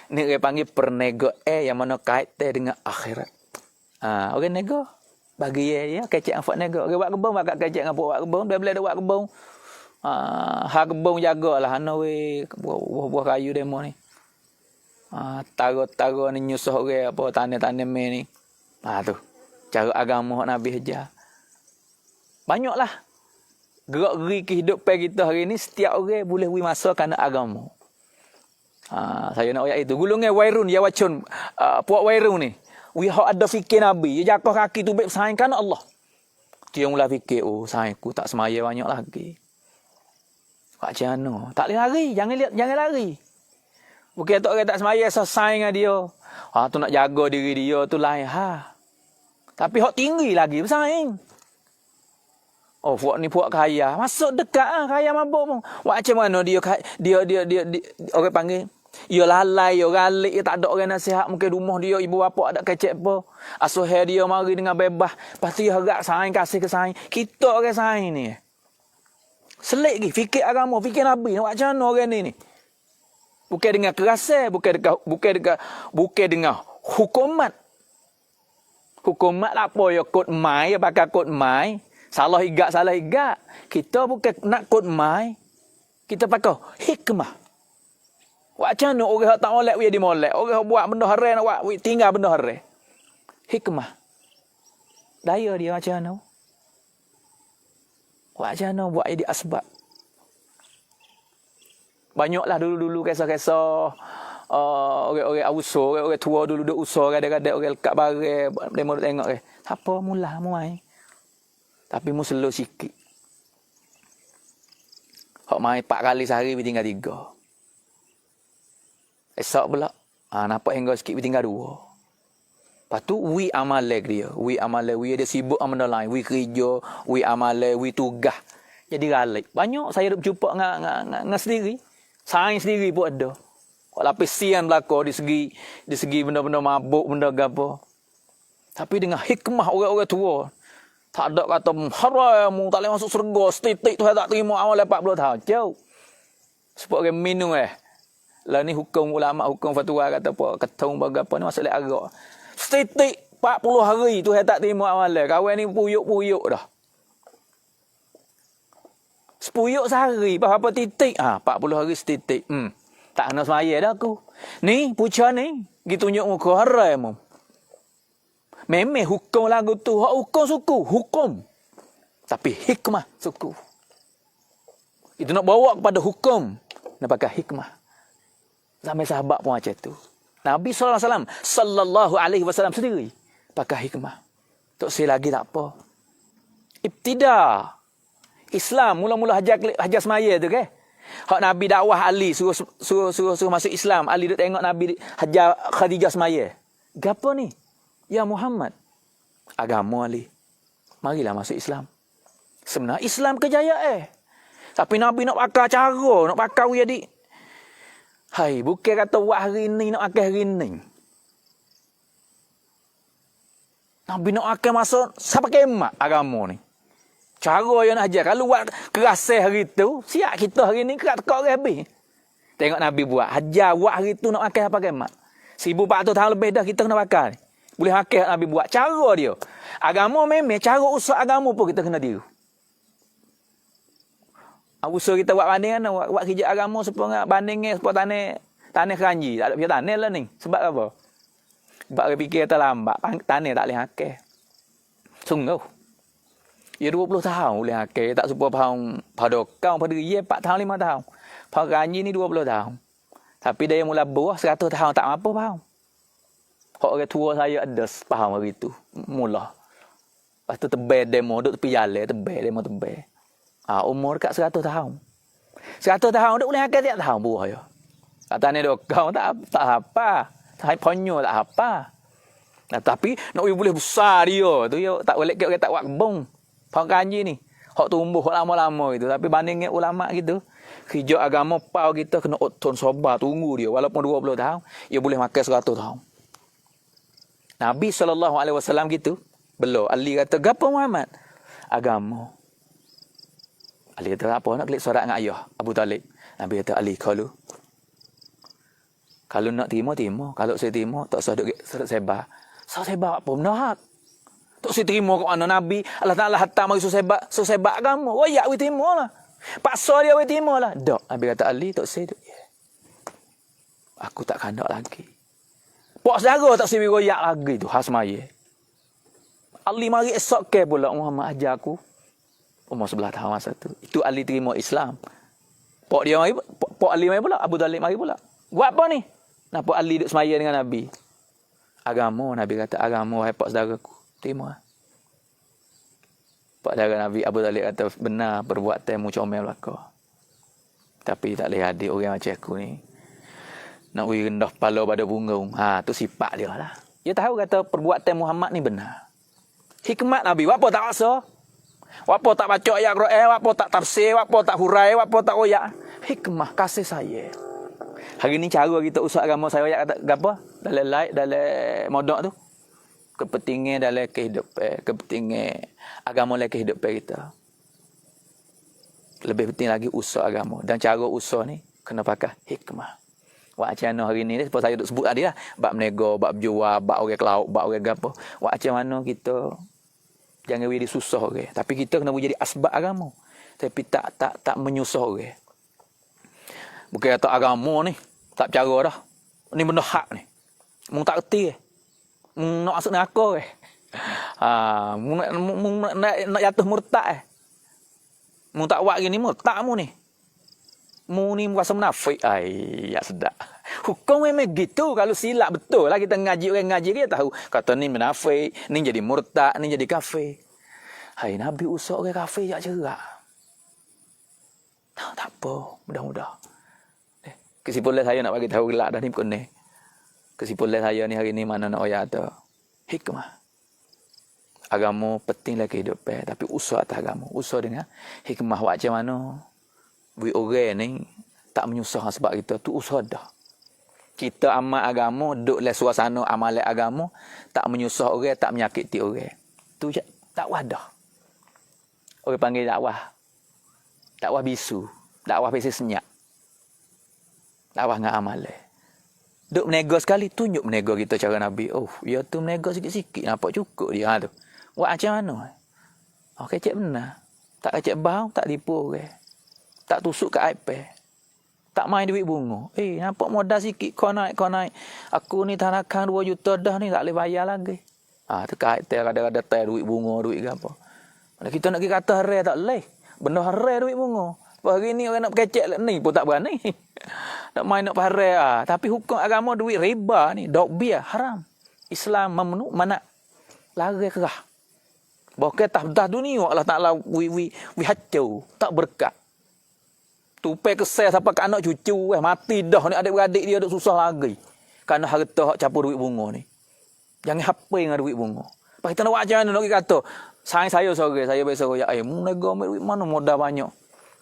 A: Ni dia panggil pernego yang mana kait dengan akhirat. Orang nego bagi ya kecek angfak nego. Orang buat kebun bakal kecek angfak buat kebun, dia boleh ada buat kebun. Hak kebun jagalah ana we buah kayu demo ni. Taro-taro ni nyusuh orang apa tanam-tanam ni. Tu. Cara agama Nabi ajar. Banyaklah gerak-geri kehidupan kita hari ni setiap orang boleh wi masa kerana agama. Saya nak ayat itu. Gulungan wairun ya wacun puak wairun ni. Wi hak ada fikir Nabi, dia jakah kaki tu baik sayang kerana Allah. Dia mula fikir sayangku tak semaya banyak lagi. Macam mana? Tak boleh lari, jangan lari. Bukan tak orang tak semaya sayang dengan dia. Tu nak jaga diri dia tu lain Tapi hak tinggi lagi bersaing. Puak ni puak kaya. Masuk dekat kaya mabuk pun. Macam mana dia orang panggil ia lalai, ia galik, ia tak ada orang nasihat. Mungkin rumah dia ibu bapa ada kecek apa. Asuhai dia mari dengan bebas. Pasti harap sayang kasih ke sayang. Kita orang sayang ni. Selik lagi fikir agama, fikir Nabi. Macam mana orang ni? Bukan dengan kerasa, bukan dengan hukumat. Hukumat apa ya kod mai, pakai kod mai. Salah igak. Kita bukan nak kod mai. Kita pakai hikmah. Macam mana orang tak molek dia dimolek. Orang buat benda haram nak buat tinggal benda haram. Hikmah. Daya dia macam mana? Macam mana buat dia asbab. Banyaklah dulu-dulu kisah-kisah orang-orang awuso, orang tua dulu duk usah kadang-kadang orang lekat barang, demo tengok apa mula mai. Tapi mu slow sikit. Hak mai 4 kali sehari tinggal 3. Esok pula nampak hingga sikit tinggal 2. Lepas tu we amale dia. We dia sibuk sama benda lain. We kerja, we amale, we tugas. Jadi galik. Banyak saya berjumpa dengan sendiri. Sains sendiri pun ada. Kau lapis sian belaka di segi benda-benda mabuk, benda gapo. Tapi dengan hikmah orang-orang tua. Tak ada kata haram, tak boleh masuk surga, setitik tu tak terima awal 40 tahun. Jauh. Sebab orang minum Lah ni hukum ulama, hukum fatwa kata apa, ketung apa ni masuk lek arak. Setitik 40 hari tu tak terima awal. Kawan ni puyuk-puyuk dah. Sepuyuk sehari, berapa titik? 40 hari setitik. Tak kena semaya dah aku. Ni, puca ni, gitu tunjuk muka haram. Memang hukum lagu tu, hukum suku, hukum. Tapi hikmah suku. Itu nak bawa kepada hukum. Nak pakai hikmah. Sampai sahabat pun macam tu. Nabi sallallahu alaihi wasallam sendiri pakai hikmah. Tak say lagi tak apa. Ibtida. Islam mula-mula hajar semaya tu ke. Hak Nabi dakwah Ali suruh masuk Islam. Ali duk tengok Nabi hajar Khadijah semaya. Gapo ni? Ya Muhammad. Agama Ali. Marilah masuk Islam. Sebenarnya Islam kejayaan. Tapi Nabi nak pakai cara, nak pakai jadi. Hai, bukan kata buat hari ni, nak pakai hari ni. Nabi nak pakai masa siapa kemat agama ni. Cara yang nak ajar. Kalau buat kerasa hari tu, siap kita hari ni kerak tekak habis. Tengok Nabi buat. Hajar buat hari tu nak pakai apa kemat. 1400 tahun lebih dah kita kena pakai. Boleh pakai Nabi buat. Cara dia. Agama memang, cara usaha agama pun kita kena tiru. Usaha kita buat banding kan, buat kerja agama supaya bandingnya supaya tanah keranji. Tak ada pihak tanah lah ni. Sebab apa? Sebab dia fikir kata lambat, tanah tak boleh hakil. Sungguh. Ya 20 tahun boleh hakil. Tak supaya faham pada kau, pada dia 4 tahun, 5 tahun. Faham keranji ni 20 tahun. Tapi dia mula buah 100 tahun tak apa faham. Hak orang tua saya ada faham hari tu. Mula. Lepas tu tebal demo, duduk tepi jalan, tebal demo tebal. Umur dekat 100 tahun. 100 tahun duk boleh akal tiap tahun buah ya. Kata ni dok kau tak apa. Hai ponyo tak apa. Nah, tapi nak boleh besar dia tu ya tak boleh orang tak buat kebun. Faham kanji ni. Hak tumbuh hak lama-lama gitu. Tapi banding dengan ulama gitu, kerja agama pau kita kena otton sabar tunggu dia walaupun 20 tahun, dia boleh makan 100 tahun. Nabi SAW gitu. Belum Ali kata gapo Muhammad? Agama. Ali kata apa nak klik sorak dengan ayah Abu Talib. Nabi kata Ali kalau nak terima. Kalau saya terima tak usah duk sebar. Sebar apa nak? Tak saya terima kat mana Nabi Allah Taala hantar mari sebar agama. Wayak we terima lah. Paksa dia we terima lah. Dak. Nabi kata Ali tak saya duk. Aku tak kandak lagi. Pak saudara tak saya royak lagi tu khas maya. Ali mari esok ke pula Muhammad ajar aku. Umur 11 tahun masa tu. Itu Ali terima Islam. Pak dia mari, Pak Ali mari pula, Abu Talib mari pula. Buat apa ni? Kenapa Ali duduk semaya dengan Nabi? Agama, Nabi kata, agama wahai pak saudaraku. Terima. Pak saudara Nabi Abu Talib kata, benar perbuatanmu comel belaka. Tapi tak boleh hadir orang macam aku ni. Nak rendah kepala pada punggung. Tu sifat dia lah. Dia tahu kata perbuatan Muhammad ni benar. Hikmat Nabi, apa tak rasa? Apa tak baca ayat Quran, apa tak tafsir, apa tak hurai, apa tak royak. Hikmah kasih saya. Hari ni cara kita usah agama saya ayat kata apa? Dalam light, dalam modok tu. Kepentingan dalam kehidupan, kepentingan agama dalam kehidupan kita. Lebih penting lagi usaha agama. Dan cara usaha ni kena pakai hikmah. Wak macam mana hari ni, sebab saya duk sebut tadi lah. Bab menego, bab jual, bab orang kelauk, bab orang gapo. Wak macam mana kita jangan jadi susah orang. Tapi kita kena jadi asbab agama. Tapi tak menyusah orang. Bukan kata agama ni tak bercara dah. Ni benda hak ni. Mung tak reti nak masuk neraka nak jatuh murtad Mung tak buat gini murtad mu ni. Mu ni rasa munafik. Ya sedap. Hukum memang gitu. Kalau silap betul lah kita ngaji, orang ngaji kita tahu. Kata ni munafik, ni jadi murtad, ni jadi kafir. Hai Nabi usah orang kafir jak cerak. Tak apa, mudah-mudah. Kesimpulan saya nak bagi tahu gelak dah ni pun ni. Kesimpulan saya ni hari ni mana nak ayat tu. Hikmah. Agama pentinglah kehidupan, tapi usaha atas agama. Usaha dengan hikmah macam mana. We orang ni tak menyusahkan sebab kita tu usaha dah. Kita amal agama, duduk dalam suasana amalan agama, tak menyusah orang, tak menyakiti orang. Tu dakwah dah. Orang panggil dakwah. Dakwah bisu. Dakwah besi senyap. Dakwah dengan amalan. Duk menego sekali, tunjuk menego kita cara Nabi. Oh, ya tu menego sikit-sikit. Nampak cukup dia. Tu. Buat macam mana? Oh, kecek benar. Tak kecek bau, tak tipu orang. Tak tusuk ke iPad. Tak main duit bunga. Nampak modal sikit. Kau naik. Aku ni tanakan 2 juta dah ni. Tak boleh bayar lagi. Terkait kadang-kadang tak duit bunga, duit ke apa. Kalau kita nak pergi kata harai tak boleh. Benda harai duit bunga. Hari ni orang nak kecek ni pun tak berani. Nak main nak harai. Tapi hukum agama duit riba ni. Dok biar haram. Islam memenuh mana lari kerah. Bahkan tak dunia Allah Ta'ala we hacau. Tak berkat. Tupai kesal sampai ke anak cucu mati dah ni adik-beradik dia duk susah lagi kerana harta hak campur duit bunga ni. Jangan HP dengan duit bunga. Lepas kita nak buat macam mana nak kata, saya sore, saya biasa royak, mu nego ambil duit mana modal banyak.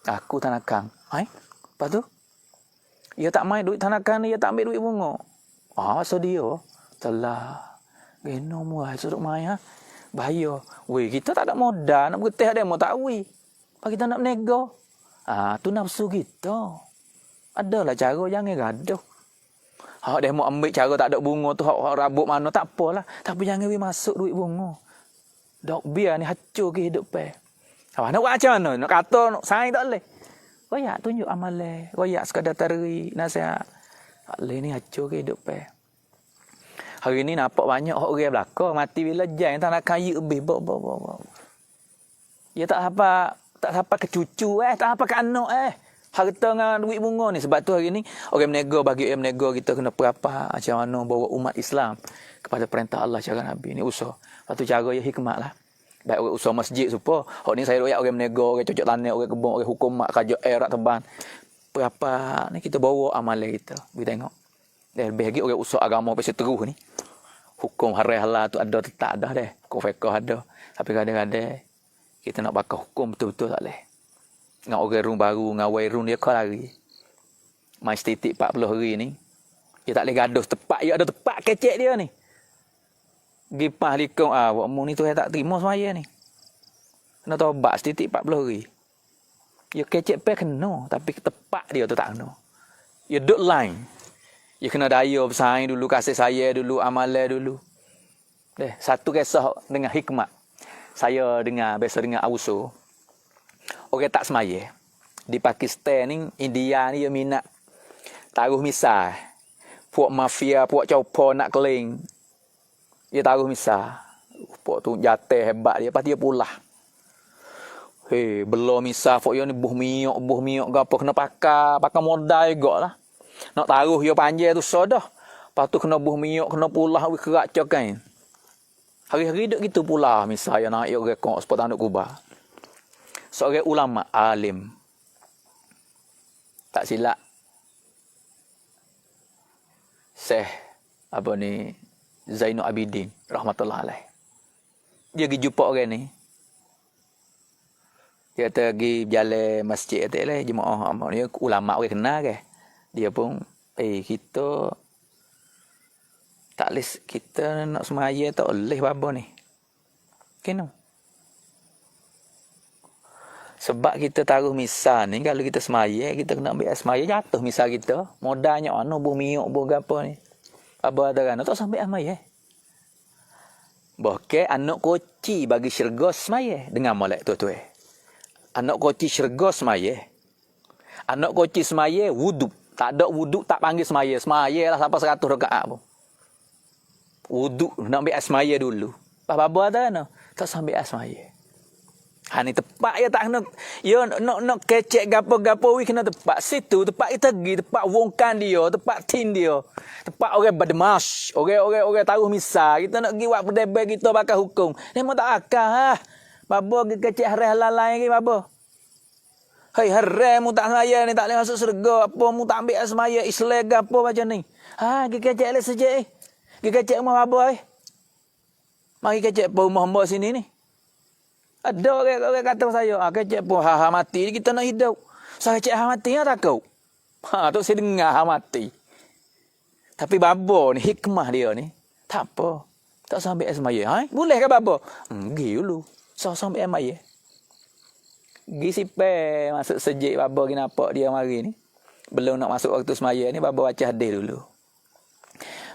A: Aku tak nakang. Lepas tu, ia tak main duit tanakan ni, ia tak ambil duit bunga. So dia, telah. Geno mu suruh main bahaya. Weh, kita tak ada modal, nak bergetih demo tak weh. Lepas kita nak nego. Tu nafsu kita. Adalah cara, jangan gaduh. Hak dia mau ambil cara tak ada bunga tu, hak rabuk mana tak apalah. Tapi jangan we masuk duit bunga. Dok biar ni hancur ke hidup pe. Nak buat macam mana? Nak kata nak saing tak boleh. Royak tunjuk amalan. Royak sekadar tari nasihat. Tak boleh ni hancur ke hidup pe. Hari ni nampak banyak orang belaka mati bila jang tak nak kaya lebih. Dia tak apa ke cucu tak apa ke anak harta dengan duit bunga ni. Sebab tu hari ni orang menego, bagi orang menego kita kena berapa macam mana bawa umat Islam kepada perintah Allah cara Nabi ni usaha. Lepas tu cara ya hikmat lah. Baik orang usaha masjid supaya hak ni saya royak orang menego, orang cocok tanah, orang kebun, orang hukum mak kerja rak teban. Berapa ni kita bawa amalan kita. Kita tengok. Dan lebih lagi orang usaha agama pasal terus ni. Hukum haram halal tu ada tetap dah deh. Hukum fiqh ada. Tapi kadang-kadang kita nak bakar hukum betul-betul tak boleh. Dengan orang rung baru, dengan wairun dia kau lari. Mai titik 40 hari ni. Dia tak boleh gaduh tepat. Dia ada tepat kecek dia ni. Gipah likung. Wakmu ni tu saya tak terima semaya ni. Kena tobat titik 40 hari. Dia kecek pun kena. Tapi tepat dia tu tak kena. Dia duduk line. Dia kena daya bersaing dulu. Kasih saya dulu. Amalan dulu. Satu kisah dengan hikmat. Saya dengar, biasa dengar Auso. Orang tak semaya. Di Pakistan ni, India ni dia minat taruh misal. Puak mafia, puak copo nak keling. Dia taruh misal. Puak tu jatuh hebat dia. Lepas dia pulah. Belum misal. Puak dia ni buh miok ke apa. Kena pakai modal juga lah. Nak taruh dia panjang tu sodah. Lepas tu kena buh miok, kena pulah. Kerak cokain. Hari-hari duk gitu pula. Misal yang naik rekod sepuluh tanduk kubah. Seorang ulama alim. Tak silap. Syekh Zainul Abidin rahmatullah alaih. Dia pergi jumpa orang ni. Dia kata pergi berjalan masjid kata lah jemaah dia ulama orang kenal ke. Dia pun kita tak boleh kita nak semaya tak boleh apa ni. Kenapa? Sebab kita taruh misal ni, kalau kita semaya, kita kena ambil semaya, jatuh misal kita. Modalnya mana, buh miuk, buh apa ni. Apa ada kan, tak sampai semaya. Bahkan anak koci bagi syurga semaya. Dengar molek tu. Anak koci syurga semaya. Anak koci semaya, wuduk. Tak ada wuduk, tak panggil semaya. Semaya lah sampai 100 rakaat pun. Wuduk, nak ambil semaya dulu. Apa ada kan, tak sampai semaya. Ni tepat ya tak kena. Ya nak kecek gapo-gapo kena tepat situ, tepat kita pergi, tepat wongkan dia, tepat tin dia. Tepat orang badmas, orang taruh misal. Kita nak pergi buat perdebat kita bakal hukum. Dia mau tak akal Babo pergi kecek haram lain ke babo. Haram mu tak semaya ni tak boleh masuk surga. Apa mu tak ambil semaya Islam gapo macam ni. Pergi kecek le saja Pergi kecek rumah babo Mari kecek rumah hamba sini ni. Ada orang kata saya, kecek pun mati, kita nak hidup. Saya kecek mati, takut. Tu saya dengar mati. Tapi babo ni, hikmah dia ni, tak apa. Tak sampai semaya. Boleh ke babo? Pergi dulu. Sampai semaya. Pergi sipai, masuk sejik babo kita nampak dia mari ni. Belum nak masuk waktu semaya ni, babo baca hadis dulu.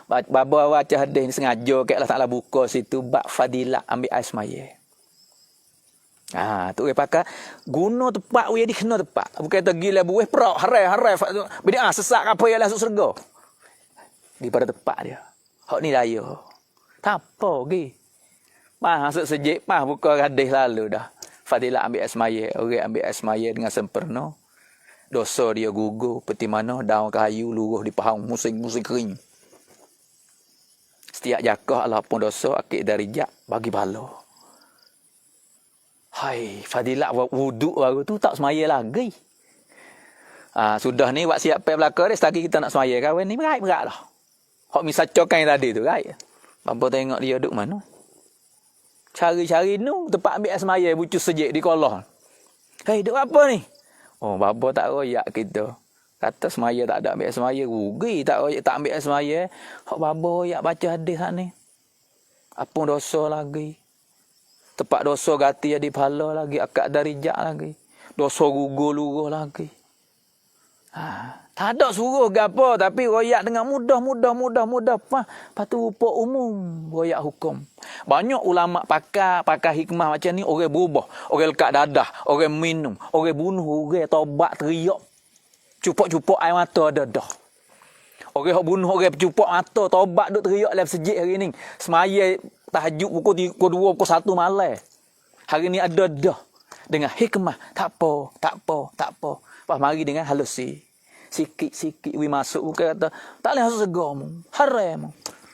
A: Babo baca hadis ni sengaja, ke Allah Ta'ala buka situ, bak fadilah ambil air semaya. Tu dia pakai guna tepat we di kena tepat. Bukan tu gila buih perak harai. Bida sesak apa yang masuk surga. Di pada tepat dia. Hak ni daya. Tak apa gi. Masuk sejik buka hadis lalu dah. Fadilah ambil asmaya, orang ambil asmaya dengan sempurna. Dosa dia gugur peti mana daun kayu luruh di pahang musim kering. Setiap jakah Allah pun dosa akid darijat bagi bala. Fadilat wuduk baru tu tak semaya lagi. Sudah ni siap pai belaka dia, setagi kita nak semaya kawan ni berat lah. Hak misal cokan tadi tu, right? Bapa tengok dia duduk mana. Cari-cari nu tempat ambil air semaya bucu sejik di kolong. Hei, duduk apa ni? Oh, bapa tak royak kita. Kata semaya tak ada ambil air semaya. Rugi tak royak, tak ambil air semaya. Hak bapa royak baca hadis hak ni. Apa dosa lagi? Tempat dosa gati jadi pahala lagi. Akad darijat lagi. Dosa gugur luruh lagi. Tak ada suruh ke apa. Tapi royak dengan mudah. Lepas tu rupa umum. Royak hukum. Banyak ulama pakar hikmah macam ni. Orang berubah. Orang lekat dadah. Orang minum. Orang bunuh. Orang tobat teriak. Cupok-cupok air mata ada dah. Orang bunuh. Orang cupok mata. Tobat duk teriak dalam sejik hari ni. Semaya tahajud pukul 2, pukul 1 malam. Hari ni ada dah. Dengan hikmah. Tak apa. Pas mari dengan halusi. Sikit-sikit we masuk bukan kata tak boleh masuk segar mu. Haram mu.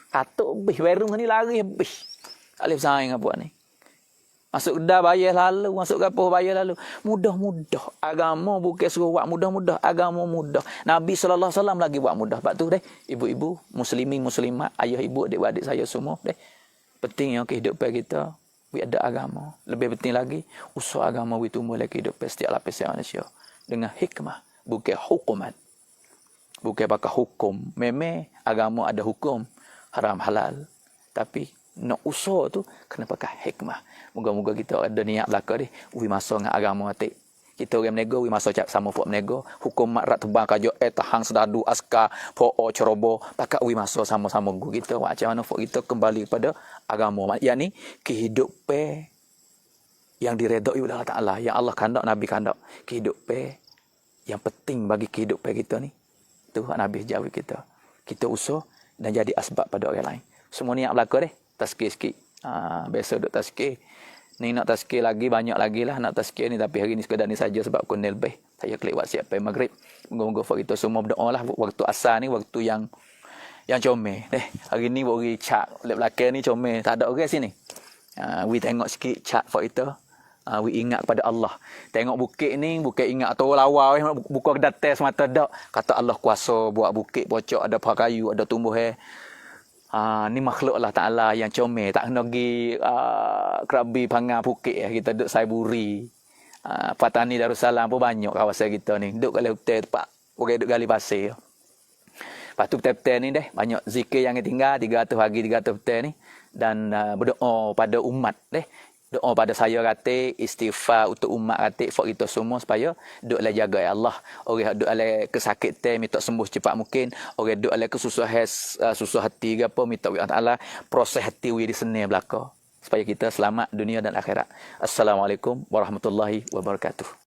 A: Katuk habis warung ni lari habis. Tak boleh bersaing apa ni. Masuk kedai bayar lalu, masuk kapal bayar lalu. Mudah-mudah. Agama bukan suruh buat mudah-mudah, agama mudah. Nabi sallallahu alaihi wasallam lagi buat mudah. Sebab tu deh, ibu-ibu, muslimin, muslimat, ayah ibu, adik-adik saya semua deh. Penting yang kehidupan kita we ada agama. Lebih penting lagi usaha agama we tumbuh lagi kehidupan setiap lapisan manusia dengan hikmah, bukan hukuman. Bukan pakai hukum. Memang agama ada hukum haram halal. Tapi nak usaha tu kena pakai hikmah. Moga-moga kita ada niat belaka ni. We masuk dengan agama atik. Kita orang menego, we masuk cak sama buat menego. Hukum makrat tebang kajo tahang sedadu askar po'o cerobo. Pakai we masuk sama-sama guru kita. Macam mana fok kita kembali kepada agama. Yang ni kehidupan yang diredai oleh Allah Ta'ala. Yang Allah kandak, Nabi kandak. Kehidupan yang penting bagi kehidupan kita ni. Itu Nabi jawab kita. Kita usaha dan jadi asbab pada orang lain. Semua ni yang belaka deh. Tazkir sikit. Biasa duk tazkir. Ni nak tazkir lagi, banyak lagi lah nak tazkir ni. Tapi hari ni sekadar ni saja sebab aku nelbeh. Saya klik WhatsApp sampai maghrib. Moga-moga kita semua berdoa lah. Waktu asar ni, waktu yang comel. Hari ni bagi cak. Lep belakang ni comel. Tak ada orang sini. We tengok sikit cak for kita. We ingat kepada Allah. Tengok bukit ni, bukit ingat tu lawa, buka datai semata dak. Kata Allah kuasa buat bukit pocok, ada pohon kayu, ada tumbuh. Ni makhluk Allah Ta'ala yang comel. Tak kena pergi kerabi pangar bukit. Kita duduk Saiburi. Patani Darussalam pun banyak kawasan kita ni. Duduk kat hotel tempat. Orang duduk gali pasir. Lepas tu betul-betul ni deh. Banyak zikir yang tinggal. 300 hari, 300 betul ni. Dan berdoa pada umat deh. Doa pada saya kata istighfar untuk umat kata for kita semua supaya duklah jaga ya Allah. Orang duk ale kesakitan minta sembuh cepat mungkin. Orang duk ale kesusahan susah hati ke apa minta Allah Taala proses hati we di seni belaka supaya kita selamat dunia dan akhirat. Assalamualaikum warahmatullahi wabarakatuh.